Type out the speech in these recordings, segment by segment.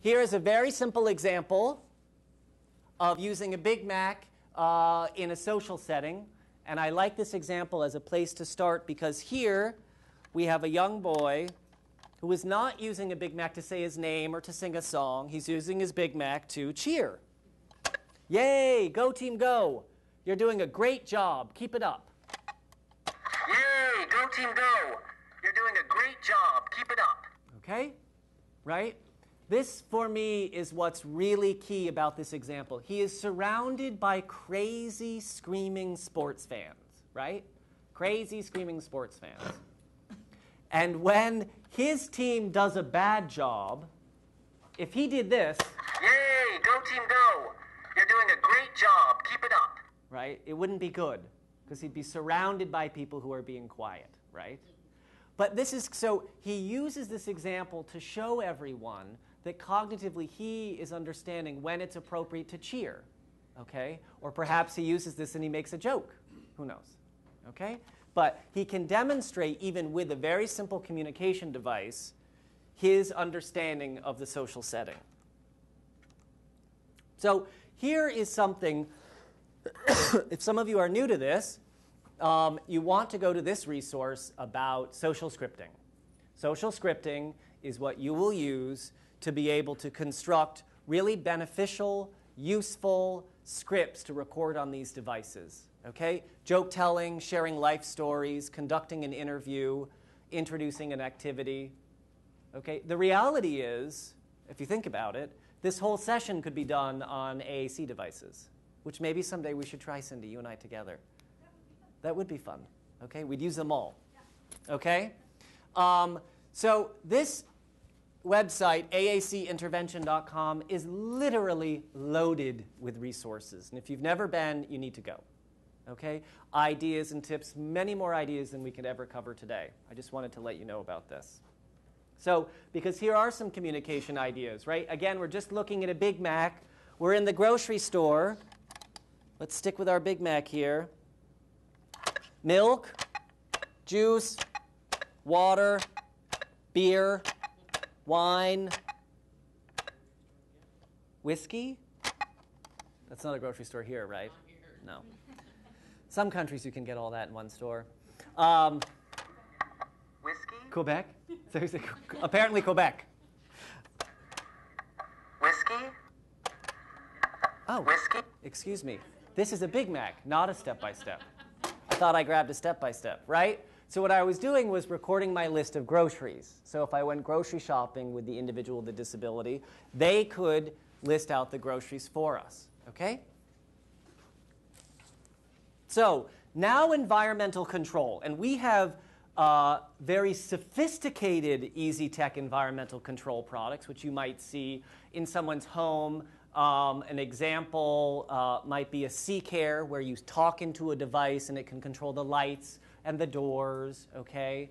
here is a very simple example of using a Big Mac in a social setting. And I like this example as a place to start because here we have a young boy who is not using a Big Mac to say his name or to sing a song. He's using his Big Mac to cheer. Yay, go team go. You're doing a great job. Keep it up. Yay, go team go. You're doing a great job. Keep it up. Okay? Right? This, for me, is what's really key about this example. He is surrounded by crazy, screaming sports fans, right? Crazy, screaming sports fans. And when his team does a bad job, if he did this, yay, go team go. You're doing a great job. Keep it up. Right? It wouldn't be good because he'd be surrounded by people who are being quiet, right? But this is, so he uses this example to show everyone that cognitively he is understanding when it's appropriate to cheer, okay? Or perhaps he uses this and he makes a joke. Who knows, okay? But he can demonstrate, even with a very simple communication device, his understanding of the social setting. So here is something, if some of you are new to this, you want to go to this resource about social scripting. Social scripting is what you will use to be able to construct really beneficial, useful scripts to record on these devices. Okay? Joke telling, sharing life stories, conducting an interview, introducing an activity. Okay? The reality is, if you think about it, this whole session could be done on AAC devices, which maybe someday we should try, Cindy, you and I together. That would be fun. Okay? We'd use them all. Okay? So this website, aacintervention.com, is literally loaded with resources. And if you've never been, you need to go. Okay? Ideas and tips, many more ideas than we could ever cover today. I just wanted to let you know about this. So, because here are some communication ideas, right? Again, we're just looking at a Big Mac. We're in the grocery store. Let's stick with our Big Mac here. Milk, juice, water, beer, wine, whiskey. That's not a grocery store here, right? No. Some countries you can get all that in one store. Whiskey? Quebec? Seriously, apparently Quebec. Whiskey? Oh, Whiskey? excuse me. This is a Big Mac, not a step-by-step. I thought I grabbed a step-by-step, right? So what I was doing was recording my list of groceries. So if I went grocery shopping with the individual with the disability, they could list out the groceries for us, okay? So now environmental control. And we have very sophisticated EasyTech environmental control products, which you might see in someone's home. An example might be a C-Care, where you talk into a device and it can control the lights and the doors, okay?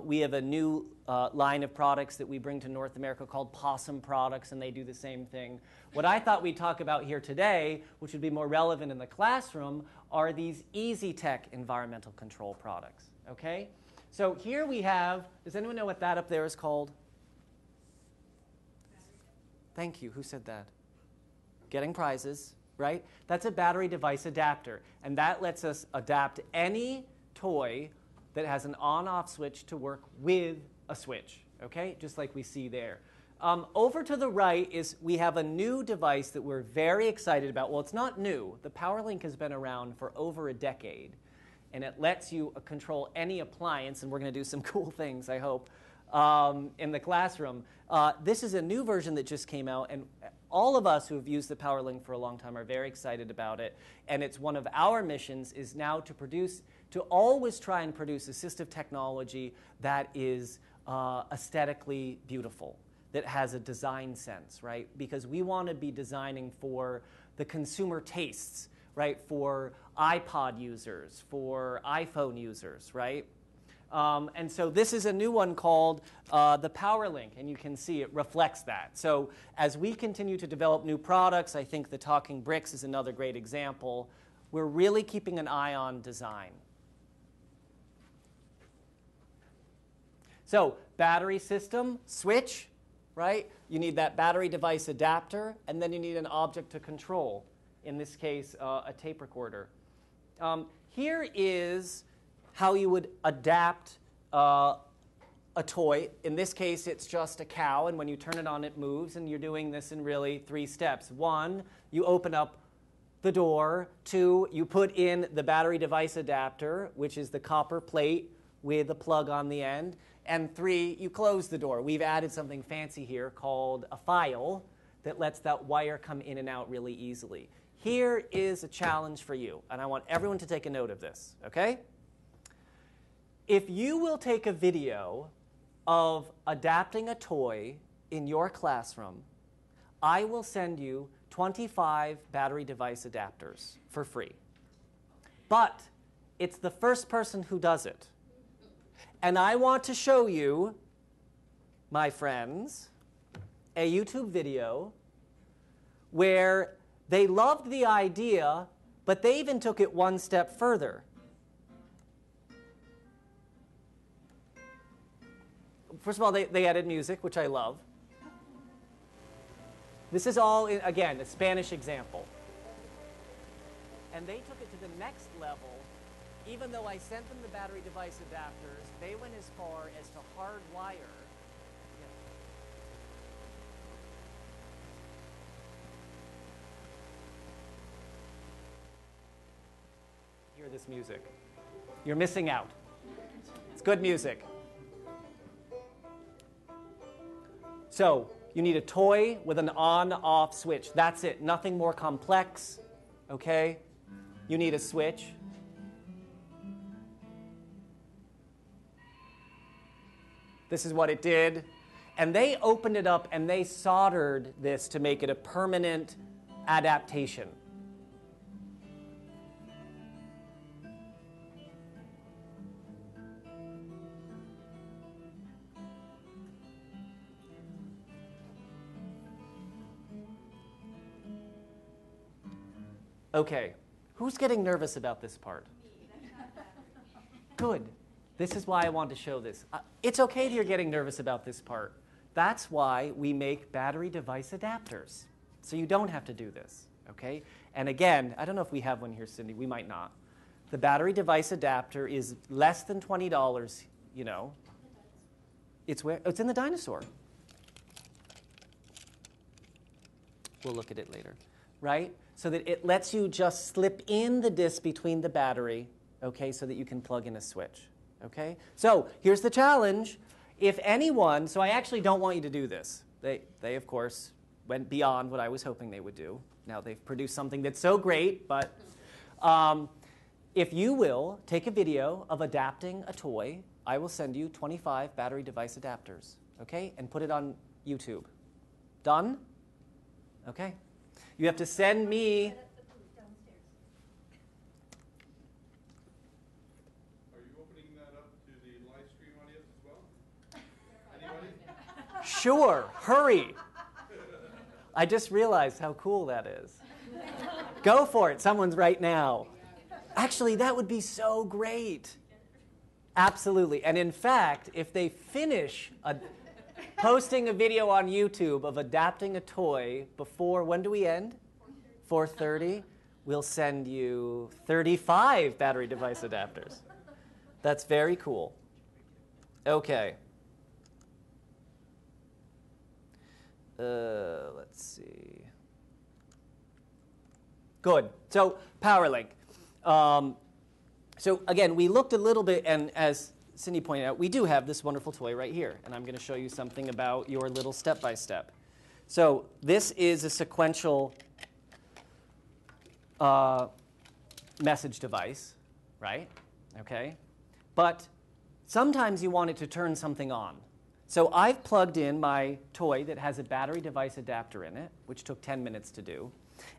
We have a new line of products that we bring to North America called Possum Products, and they do the same thing. What I thought we'd talk about here today, which would be more relevant in the classroom, are these EasyTech environmental control products, okay? So here we have, does anyone know what that up there is called? Thank you, who said that? Getting prizes, right? That's a battery device adapter, and that lets us adapt any toy that has an on-off switch to work with a switch, okay? Just like we see there. Over to the right is we have a new device that we're very excited about. Well, it's not new. The PowerLink has been around for over a decade, and it lets you control any appliance, and we're going to do some cool things, I hope, in the classroom. This is a new version that just came out, and all of us who have used the PowerLink for a long time are very excited about it, and it's one of our missions is now to always try and produce assistive technology that is aesthetically beautiful, that has a design sense, right? Because we want to be designing for the consumer tastes, right? For iPod users, for iPhone users, right? And so this is a new one called the PowerLink, and you can see it reflects that. So as we continue to develop new products, I think the Talking Bricks is another great example. We're really keeping an eye on design. So battery system, switch, right? You need that battery device adapter, and then you need an object to control, in this case, a tape recorder. Here is how you would adapt a toy. In this case, it's just a cow, and when you turn it on, it moves, and you're doing this in really 3 steps. 1, you open up the door. 2, you put in the battery device adapter, which is the copper plate with a plug on the end. And 3, you close the door. We've added something fancy here called a file that lets that wire come in and out really easily. Here is a challenge for you, and I want everyone to take a note of this, okay? If you will take a video of adapting a toy in your classroom, I will send you 25 battery device adapters for free. But it's the first person who does it. And I want to show you, my friends, a YouTube video where they loved the idea, but they even took it one step further. First of all, they added music, which I love. This is all, again, a Spanish example. And they took it to the next level. Even though I sent them the battery device adapters, they went as far as to hardwire. Hear this music. You're missing out. It's good music. So you need a toy with an on-off switch. That's it. Nothing more complex. Okay? You need a switch. This is what it did. And they opened it up and they soldered this to make it a permanent adaptation. Okay, who's getting nervous about this part? Good. This is why I want to show this. It's okay that you're getting nervous about this part. That's why we make battery device adapters, so you don't have to do this, okay? And again, I don't know if we have one here, Cindy. We might not. The battery device adapter is less than $20, you know. It's in the dinosaur. We'll look at it later, right? So that it lets you just slip in the disc between the battery, okay, so that you can plug in a switch. Okay? So here's the challenge. If anyone, so I actually don't want you to do this. They of course, went beyond what I was hoping they would do. Now they've produced something that's so great, but if you will take a video of adapting a toy, I will send you 25 battery device adapters, okay? And put it on YouTube. Done? Okay. You have to send me... Sure, hurry. I just realized how cool that is. Go for it, someone's right now. Actually, that would be so great. Absolutely. And in fact, if they finish posting a video on YouTube of adapting a toy before, when do we end? 4:30. We'll send you 35 battery device adapters. That's very cool. Okay. Let's see. Good. So PowerLink. So again, we looked a little bit, and as Cindy pointed out, we do have this wonderful toy right here, and I'm going to show you something about your little step-by-step. So this is a sequential message device, right? Okay. But sometimes you want it to turn something on. So I've plugged in my toy that has a battery device adapter in it, which took 10 minutes to do.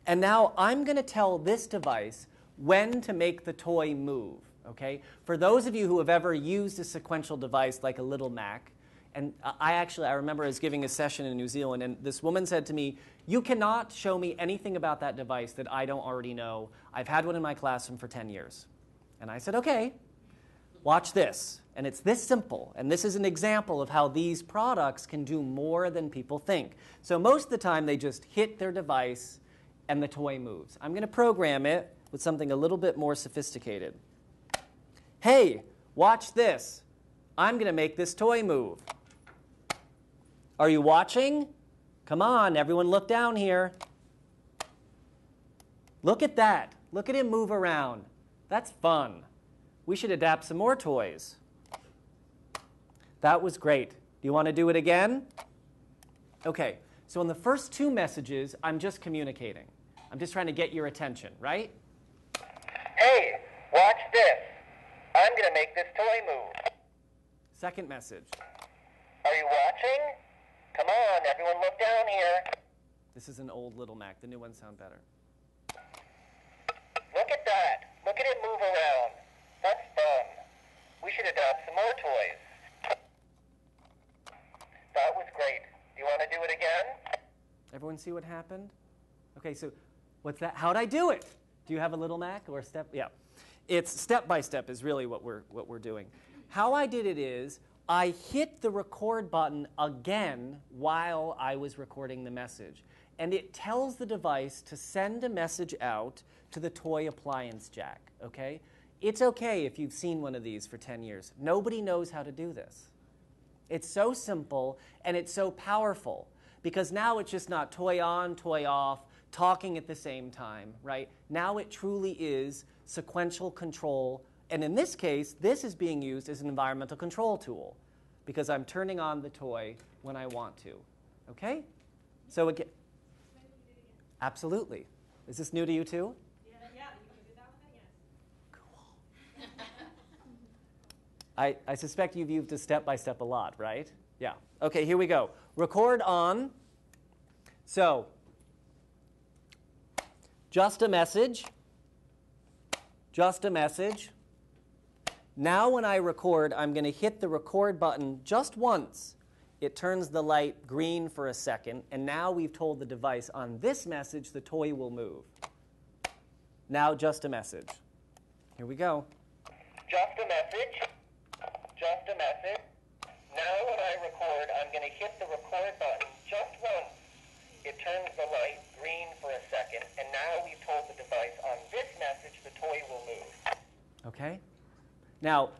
And now I'm going to tell this device when to make the toy move, okay? For those of you who have ever used a sequential device like a Little Mac, and I remember I was giving a session in New Zealand, and this woman said to me, "You cannot show me anything about that device that I don't already know. I've had one in my classroom for 10 years. And I said, okay. Watch this. And it's this simple. And this is an example of how these products can do more than people think. So most of the time, they just hit their device and the toy moves. I'm going to program it with something a little bit more sophisticated. Hey, watch this. I'm going to make this toy move. Are you watching? Come on, everyone look down here. Look at that. Look at him move around. That's fun. We should adapt some more toys. That was great. Do you want to do it again? Okay, so in the first two messages, I'm just communicating. I'm just trying to get your attention, right? Hey, watch this. I'm going to make this toy move. Second message. Are you watching? Come on, everyone look down here. This is an old Little Mac. The new ones sound better. Look at that. Look at it move around. That's fun. We should adopt some more toys. That was great. Do you want to do it again? Everyone see what happened? Okay, so what's that? How'd I do it? Do you have a Little Mac or a step? Yeah. It's step by step is really what we're doing. How I did it is I hit the record button again while I was recording the message. And it tells the device to send a message out to the toy appliance jack, okay? It's okay if you've seen one of these for 10 years. Nobody knows how to do this. It's so simple and it's so powerful because now it's just not toy on, toy off, talking at the same time, right? Now it truly is sequential control. And in this case, this is being used as an environmental control tool because I'm turning on the toy when I want to, okay? So again, absolutely. Is this new to you too? Yeah, you can do that one again. Cool. I suspect you've used a step-by-step a lot, right? Yeah. Okay, here we go. Record on. So, just a message. Just a message. Now when I record, I'm going to hit the record button just once. It turns the light green for a second, and now we've told the device on this message the toy will move. Now just a message. Here we go. Just a message. Just a message. Now when I record, I'm going to hit the record button just once. It turns the light green for a second, and now we've told the device on this message the toy will move. Okay? Now,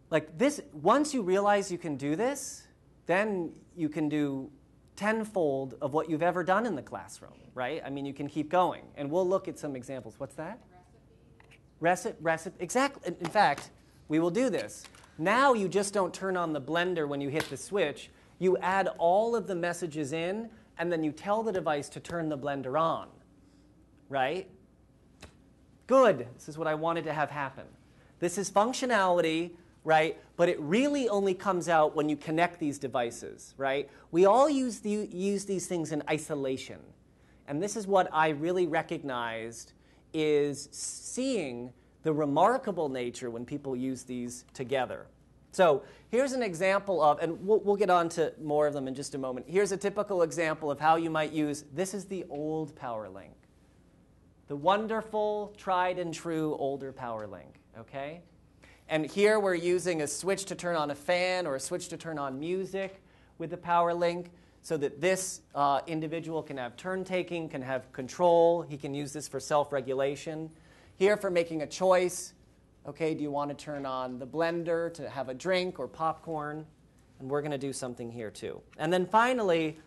like this, once you realize you can do this, then you can do tenfold of what you've ever done in the classroom, right? I mean, you can keep going. And we'll look at some examples. What's that? Recipe. Exactly. In fact, we will do this. Now you just don't turn on the blender when you hit the switch. You add all of the messages in, and then you tell the device to turn the blender on, right? Good. This is what I wanted to have happen. This is functionality, right? But it really only comes out when you connect these devices, right? We all use these things in isolation. And this is what I really recognized is seeing the remarkable nature when people use these together. So here's an example of, and we'll get on to more of them in just a moment. Here's a typical example of how you might use, this is the old PowerLink. The wonderful, tried and true older PowerLink, okay? And here we're using a switch to turn on a fan or a switch to turn on music with the PowerLink so that this individual can have turn-taking, can have control. He can use this for self-regulation. Here for making a choice. Okay, do you want to turn on the blender to have a drink or popcorn? And we're going to do something here too. And then finally,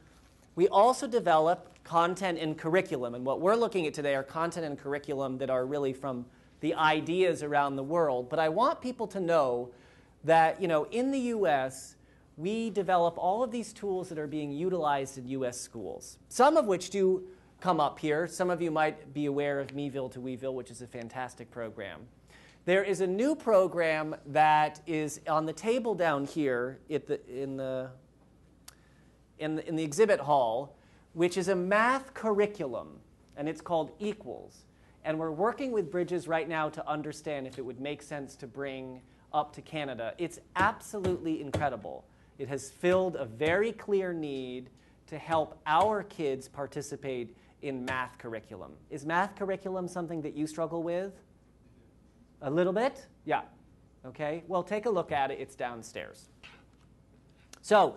we also develop content and curriculum. And what we're looking at today are content and curriculum that are really from the ideas around the world. But I want people to know that, in the US, we develop all of these tools that are being utilized in US schools, some of which do come up here. Some of you might be aware of Meville to Weeville, which is a fantastic program. There is a new program that is on the table down here in the exhibit hall, which is a math curriculum, and it's called Equals. And we're working with Bridges right now to understand if it would make sense to bring up to Canada. It's absolutely incredible. It has filled a very clear need to help our kids participate in math curriculum. Is math curriculum something that you struggle with? A little bit? Yeah. Okay, well, take a look at it. It's downstairs. So